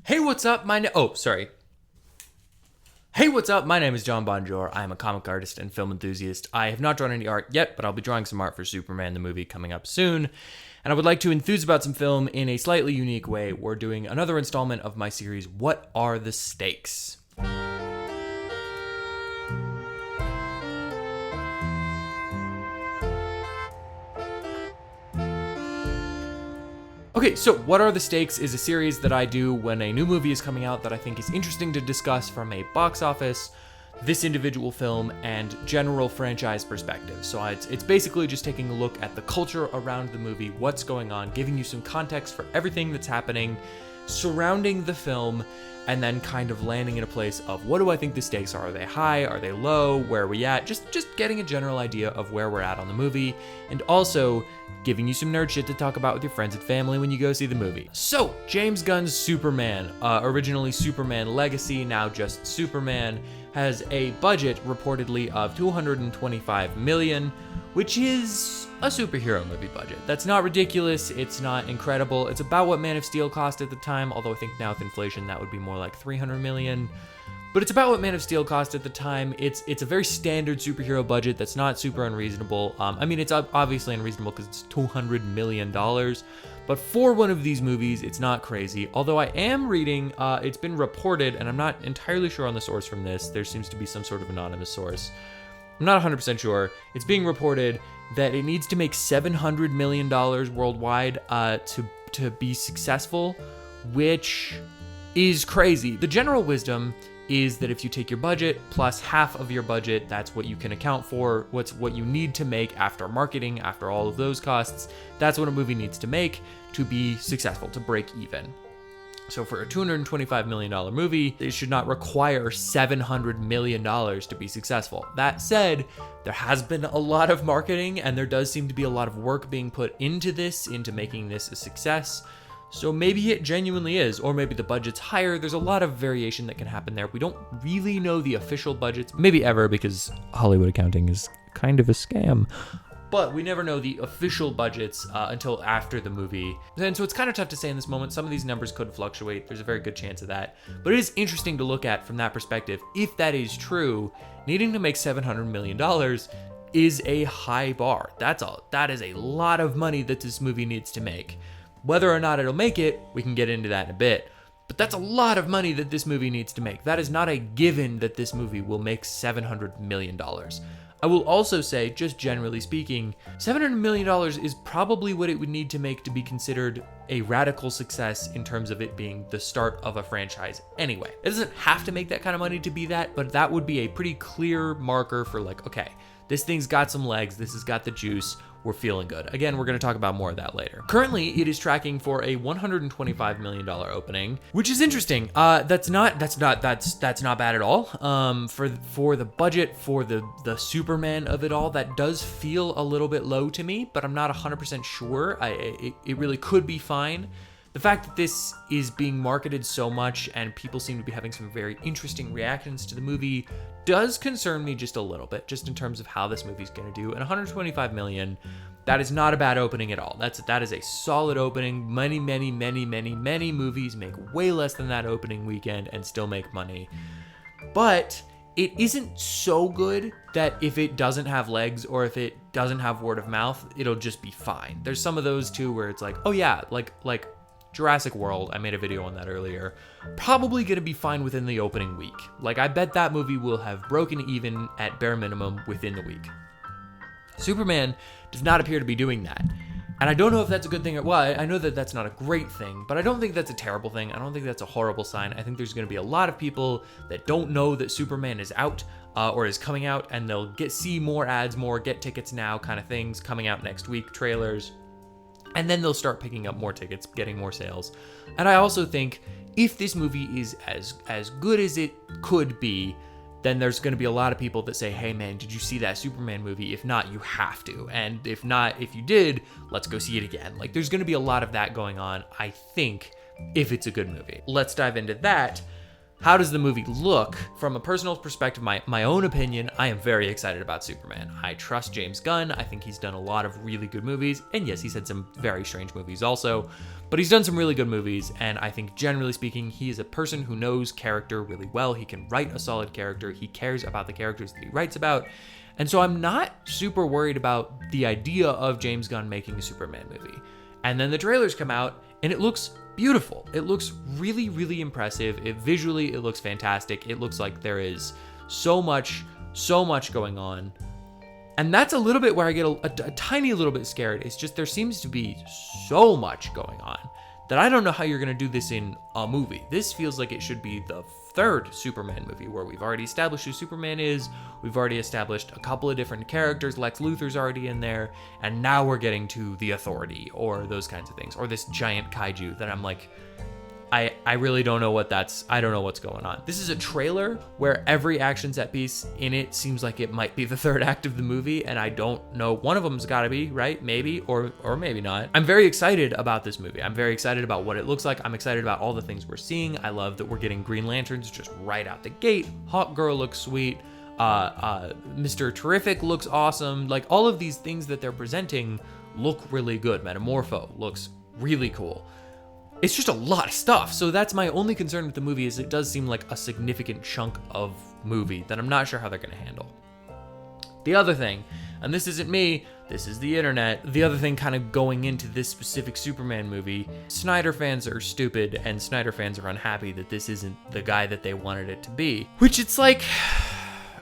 Hey, what's up? Hey, what's up? My name is John Bonjour. I am a comic artist and film enthusiast. I have not drawn any art yet, but I'll be drawing some art for Superman the movie coming up soon. And I would like to enthuse about some film in a slightly unique way. We're doing another installment of my series, What Are the Stakes? Okay, so What Are the Stakes is a series that I do when a new movie is coming out that I think is interesting to discuss from a box office, this individual film, and general franchise perspective. So it's basically just taking a look at the culture around the movie, what's going on, giving you some context for everything that's happening surrounding the film, and then kind of landing in a place of what do I think the stakes are? Are they high? Are they low? Where are we at? Just getting a general idea of where we're at on the movie, and also giving you some nerd shit to talk about with your friends and family when you go see the movie. So, James Gunn's Superman, originally Superman Legacy, now just Superman, has a budget reportedly of $225 million, which is a superhero movie budget. That's not ridiculous, it's not incredible. It's about what Man of Steel cost at the time, although I think now with inflation that would be more like $300 million. But it's about what Man of Steel cost at the time. It's a very standard superhero budget that's not super unreasonable. I mean, it's obviously unreasonable because it's $200 million. But for one of these movies, it's not crazy. Although I am reading, it's been reported, and I'm not entirely sure on the source from this. There seems to be some sort of anonymous source. I'm not 100% sure. It's being reported that it needs to make $700 million worldwide to be successful, which is crazy. The general wisdom is that if you take your budget plus half of your budget, that's what you can account for, what you need to make after marketing, after all of those costs. That's what a movie needs to make to be successful, to break even. So for a $225 million movie, it should not require $700 million to be successful. That said, there has been a lot of marketing, and there does seem to be a lot of work being put into making this a success. So maybe it genuinely is, or maybe the budget's higher. There's a lot of variation that can happen there. We don't really know the official budgets, maybe ever, because Hollywood accounting is kind of a scam. But we never know the official budgets until after the movie. And so it's kind of tough to say in this moment. Some of these numbers could fluctuate. There's a very good chance of that. But it is interesting to look at from that perspective. If that is true, needing to make $700 million is a high bar. That is a lot of money that this movie needs to make. Whether or not it'll make it, we can get into that in a bit. But that's a lot of money that this movie needs to make. That is not a given that this movie will make $700 million. I will also say, just generally speaking, $700 million is probably what it would need to make to be considered a radical success in terms of it being the start of a franchise anyway. It doesn't have to make that kind of money to be that, but that would be a pretty clear marker for like, okay, this thing's got some legs, this has got the juice, we're feeling good. Again, we're going to talk about more of that later. Currently, it is tracking for a $125 million opening, which is interesting. That's not bad at all. For the budget, for the Superman of it all, that does feel a little bit low to me, but I'm not 100% sure. It really could be fine. The fact that this is being marketed so much and people seem to be having some very interesting reactions to the movie does concern me just a little bit, just in terms of how this movie's going to do. And $125 million, that is not a bad opening at all. That is a solid opening. Many movies make way less than that opening weekend and still make money. But it isn't so good that if it doesn't have legs or if it doesn't have word of mouth, it'll just be fine. There's some of those too where it's like, oh yeah, like Jurassic World, I made a video on that earlier, probably gonna be fine within the opening week. Like, I bet that movie will have broken even at bare minimum within the week. Superman does not appear to be doing that. And I don't know if that's a good thing or, well, I know that that's not a great thing, but I don't think that's a terrible thing. I don't think that's a horrible sign. I think there's gonna be a lot of people that don't know that Superman is out or is coming out, and they'll see more ads, more get tickets now kind of things coming out next week, trailers. And then they'll start picking up more tickets, getting more sales. And I also think if this movie is as good as it could be, then there's going to be a lot of people that say, hey man, did you see that Superman movie? If not, you have to. And if not, if you did, let's go see it again. Like, there's going to be a lot of that going on, I think, if it's a good movie. Let's dive into that. How does the movie look? From a personal perspective, my own opinion, I am very excited about Superman. I trust James Gunn. I think he's done a lot of really good movies. And yes, he's had some very strange movies also, but he's done some really good movies. And I think generally speaking, he is a person who knows character really well. He can write a solid character. He cares about the characters that he writes about. And so I'm not super worried about the idea of James Gunn making a Superman movie. And then the trailers come out and it looks beautiful. It looks really, really impressive. Visually, it looks fantastic. It looks like there is so much going on. And that's a little bit where I get a tiny little bit scared. It's just there seems to be so much going on that I don't know how you're going to do this in a movie. This feels like it should be the third Superman movie where we've already established who Superman is. We've already established a couple of different characters. Lex Luthor's already in there. And now we're getting to the Authority or those kinds of things. Or this giant kaiju that I'm like, I really don't know I don't know what's going on. This is a trailer where every action set piece in it seems like it might be the third act of the movie, and I don't know. One of them's gotta be, right? Maybe, or maybe not. I'm very excited about this movie. I'm very excited about what it looks like. I'm excited about all the things we're seeing. I love that we're getting Green Lanterns just right out the gate. Hawk Girl looks sweet. Mr. Terrific looks awesome. Like, all of these things that they're presenting look really good. Metamorpho looks really cool. It's just a lot of stuff. So that's my only concern with the movie, is it does seem like a significant chunk of movie that I'm not sure how they're going to handle. The other thing, and this isn't me, this is the internet, the other thing kind of going into this specific Superman movie, Snyder fans are stupid and Snyder fans are unhappy that this isn't the guy that they wanted it to be. Which it's like,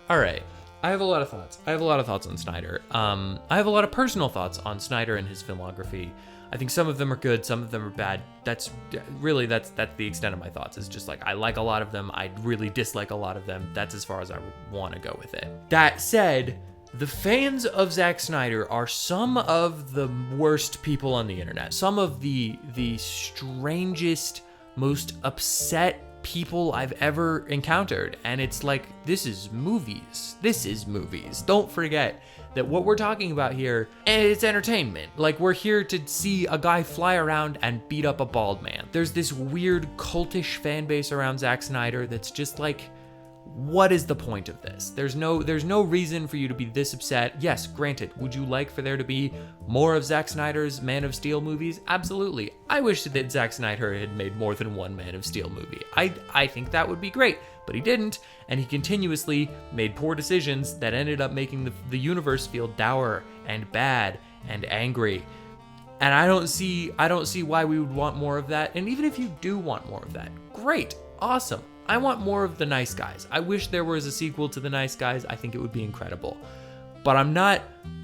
all right. I have a lot of thoughts. I have a lot of thoughts on Snyder. I have a lot of personal thoughts on Snyder and his filmography. I think some of them are good, some of them are bad. That's the extent of my thoughts. It's just like, I like a lot of them, I really dislike a lot of them. That's as far as I want to go with it. That said, the fans of Zack Snyder are some of the worst people on the internet. Some of the strangest, most upset people I've ever encountered. And it's like, this is movies. This is movies. Don't forget that what we're talking about here, it's entertainment. Like, we're here to see a guy fly around and beat up a bald man. There's this weird cultish fan base around Zack Snyder that's just like, what is the point of this? There's no reason for you to be this upset. Yes, granted, would you like for there to be more of Zack Snyder's Man of Steel movies? Absolutely. I wish that Zack Snyder had made more than one Man of Steel movie. I think that would be great, but he didn't, and he continuously made poor decisions that ended up making the universe feel dour and bad and angry. And I don't see why we would want more of that. And even if you do want more of that, great, awesome. I want more of The Nice Guys. I wish there was a sequel to The Nice Guys. I think it would be incredible. But I'm not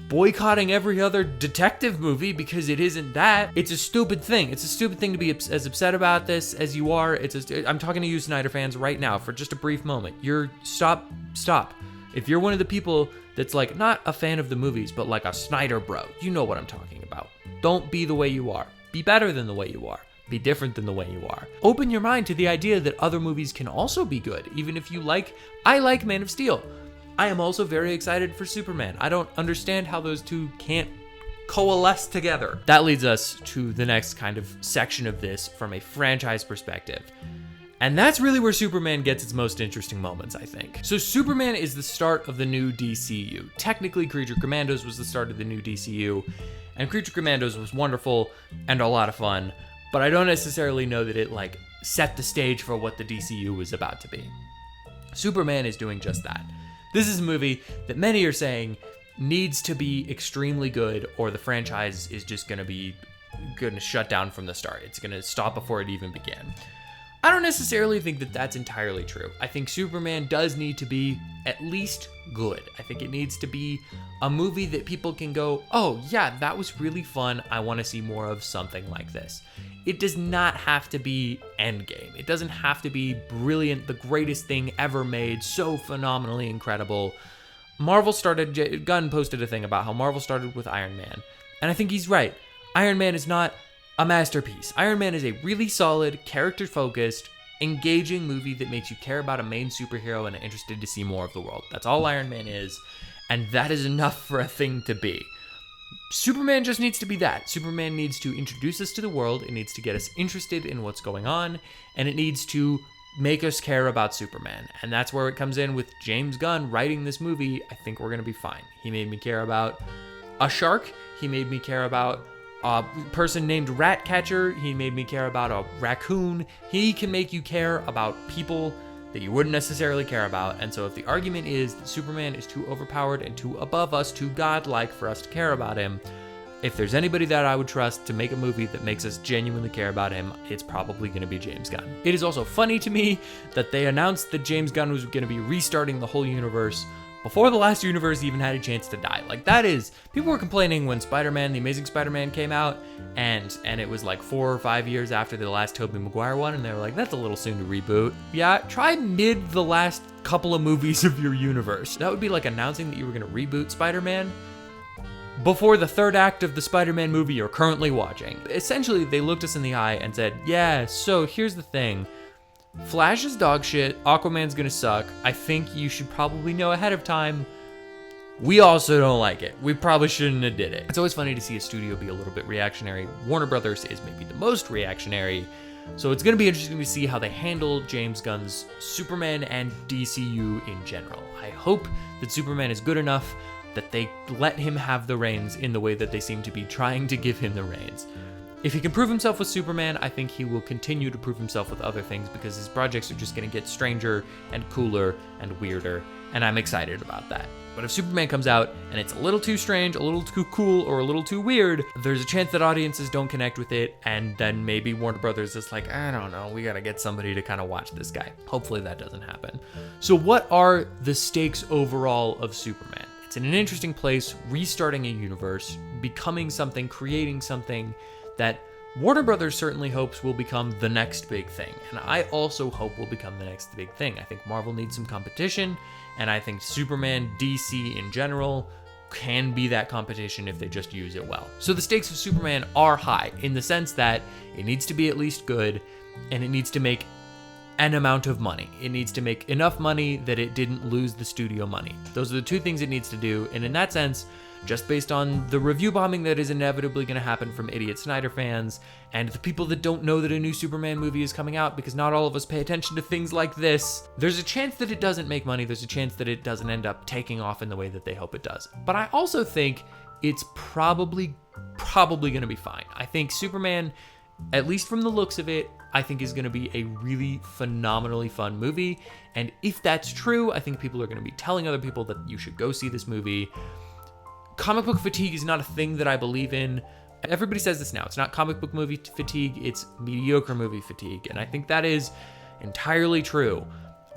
boycotting every other detective movie because it isn't that. It's a stupid thing. It's a stupid thing to be as upset about this as you are. I'm talking to you Snyder fans right now for just a brief moment. Stop. If you're one of the people that's like not a fan of the movies, but like a Snyder bro, you know what I'm talking about. Don't be the way you are. Be better than the way you are. Be different than the way you are. Open your mind to the idea that other movies can also be good, even if I like Man of Steel. I am also very excited for Superman. I don't understand how those two can't coalesce together. That leads us to the next kind of section of this from a franchise perspective. And that's really where Superman gets its most interesting moments, I think. So Superman is the start of the new DCU. Technically, Creature Commandos was the start of the new DCU, and Creature Commandos was wonderful and a lot of fun. But I don't necessarily know that it set the stage for what the DCU was about to be. Superman is doing just that. This is a movie that many are saying needs to be extremely good, or the franchise is just going to shut down from the start. It's going to stop before it even began. I don't necessarily think that that's entirely true. I think Superman does need to be at least good. I think it needs to be a movie that people can go, oh yeah, that was really fun. I want to see more of something like this. It does not have to be Endgame. It doesn't have to be brilliant, the greatest thing ever made, so phenomenally incredible. Gunn posted a thing about how Marvel started with Iron Man. And I think he's right. Iron Man is not a masterpiece. Iron Man is a really solid, character-focused, engaging movie that makes you care about a main superhero and are interested to see more of the world. That's all Iron Man is, and that is enough for a thing to be. Superman just needs to be that. Superman needs to introduce us to the world, it needs to get us interested in what's going on, and it needs to make us care about Superman. And that's where it comes in with James Gunn writing this movie. I think we're going to be fine. He made me care about a shark. He made me care about a person named Ratcatcher. He made me care about a raccoon. He can make you care about people that you wouldn't necessarily care about. And so if the argument is that Superman is too overpowered and too above us, too godlike for us to care about him, if there's anybody that I would trust to make a movie that makes us genuinely care about him, it's probably going to be James Gunn. It is also funny to me that they announced that James Gunn was going to be restarting the whole universe before the last universe even had a chance to die. Like, that is, people were complaining when Spider-Man, The Amazing Spider-Man came out, and it was like 4 or 5 years after the last Tobey Maguire one, and they were like, that's a little soon to reboot. Yeah, try mid the last couple of movies of your universe. That would be like announcing that you were gonna reboot Spider-Man before the third act of the Spider-Man movie you're currently watching. Essentially, they looked us in the eye and said, yeah, so here's the thing. Flash is dog shit, Aquaman's gonna suck. I think you should probably know ahead of time. We also don't like it. We probably shouldn't have did it. It's always funny to see a studio be a little bit reactionary. Warner Brothers is maybe the most reactionary. So it's gonna be interesting to see how they handle James Gunn's Superman and DCU in general. I hope that Superman is good enough that they let him have the reins in the way that they seem to be trying to give him the reins. If he can prove himself with Superman, I think he will continue to prove himself with other things because his projects are just going to get stranger and cooler and weirder, and I'm excited about that. But if Superman comes out and it's a little too strange, a little too cool, or a little too weird, there's a chance that audiences don't connect with it, and then maybe Warner Brothers is like, I don't know, we gotta get somebody to kind of watch this guy. Hopefully that doesn't happen. So what are the stakes overall of Superman? It's in an interesting place, restarting a universe, becoming something, creating something that Warner Brothers certainly hopes will become the next big thing. And I also hope will become the next big thing. I think Marvel needs some competition, and I think Superman, DC in general, can be that competition if they just use it well. So the stakes of Superman are high in the sense that it needs to be at least good, and it needs to make an amount of money. It needs to make enough money that it didn't lose the studio money. Those are the two things it needs to do, and in that sense, just based on the review bombing that is inevitably going to happen from idiot Snyder fans, and the people that don't know that a new Superman movie is coming out, because not all of us pay attention to things like this, there's a chance that it doesn't make money, there's a chance that it doesn't end up taking off in the way that they hope it does. But I also think it's probably going to be fine. I think Superman, at least from the looks of it, I think is going to be a really phenomenally fun movie, and if that's true, I think people are going to be telling other people that you should go see this movie. Comic book fatigue is not a thing that I believe in. Everybody says this now. It's not comic book movie fatigue, it's mediocre movie fatigue. And I think that is entirely true.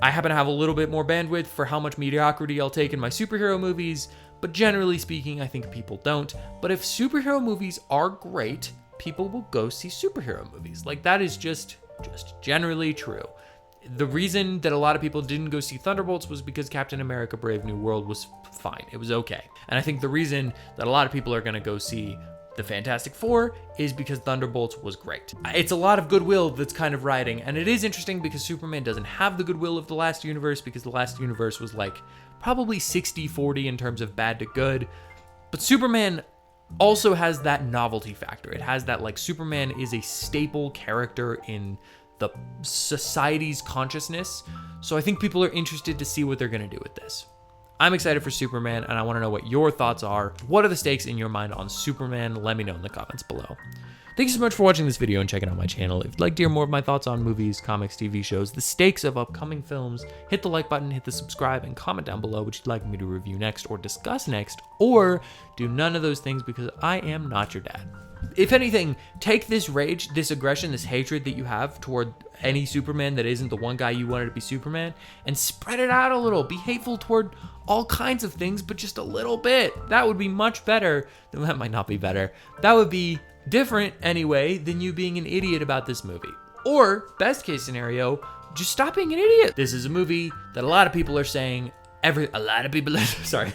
I happen to have a little bit more bandwidth for how much mediocrity I'll take in my superhero movies, but generally speaking, I think people don't. But if superhero movies are great, people will go see superhero movies. Like, that is just generally true. The reason that a lot of people didn't go see Thunderbolts was because Captain America Brave New World was fine. It was okay. And I think the reason that a lot of people are going to go see the Fantastic Four is because Thunderbolts was great. It's a lot of goodwill that's kind of riding, and it is interesting because Superman doesn't have the goodwill of the last universe, because the last universe was like probably 60-40 in terms of bad to good. But Superman also has that novelty factor. It has that, like, Superman is a staple character in the society's consciousness. So I think people are interested to see what they're going to do with this. I'm excited for Superman, and I want to know what your thoughts are. What are the stakes in your mind on Superman? Let me know in the comments below. Thank you so much for watching this video and checking out my channel. If you'd like to hear more of my thoughts on movies, comics, TV shows, the stakes of upcoming films, hit the like button, hit the subscribe, and comment down below what you'd like me to review next or discuss next, or do none of those things because I am not your dad. If anything, take this rage, this aggression, this hatred that you have toward any Superman that isn't the one guy you wanted to be Superman, and spread it out a little. Be hateful toward all kinds of things, but just a little bit. That would be much better. That might not be better. That would be different anyway than you being an idiot about this movie. Or, best case scenario, just stop being an idiot. This is a movie that a lot of people are saying, sorry.